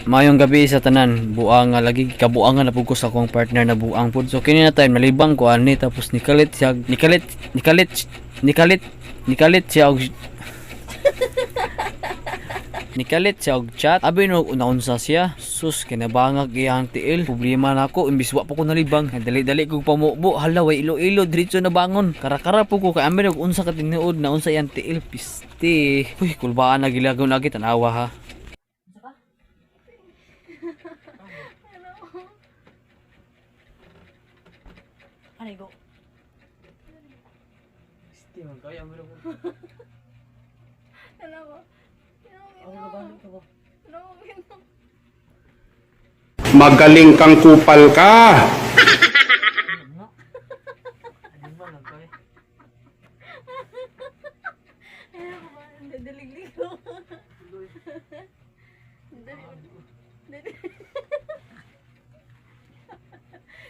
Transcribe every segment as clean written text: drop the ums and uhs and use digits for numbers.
Mayong gabi sa tanan, buang nga lagi kabuangan na pugko sa akong partner na buang pud. So kini na time malibang ko ani tapos nikalit siya, nikalit siya og nikalit siya og chat. Abi no naunsa siya. Sus kinabangag iyang tiil. Problema na ako imbis wa pa ko nalibang. Dali-dali kog pamubo. Hala way ilo-ilo diretso na bangon. Kara-kara po ko kay ambi og unsa ka tinuod na unsa iyang tiil piste. Uy kulbaan na gilagaw lagi tanawa ha. Ano go? Piste man kaya mo ko. Ano ba? Magaling kang kupal ka. Dalig-lig ko.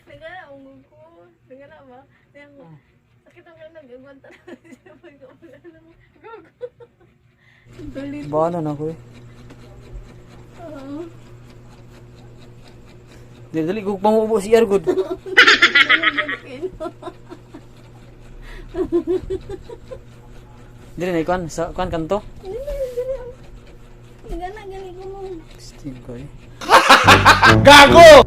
Nagana ang ko. Nagana ba? Sakit ang kaya nag-agwanta na siya. Galit. Bana na ko eh. Dali kog pamubo si Argod. Dili na ikon sa kan kanto. Nagana galing ko mo. Piste ko eh. Gago!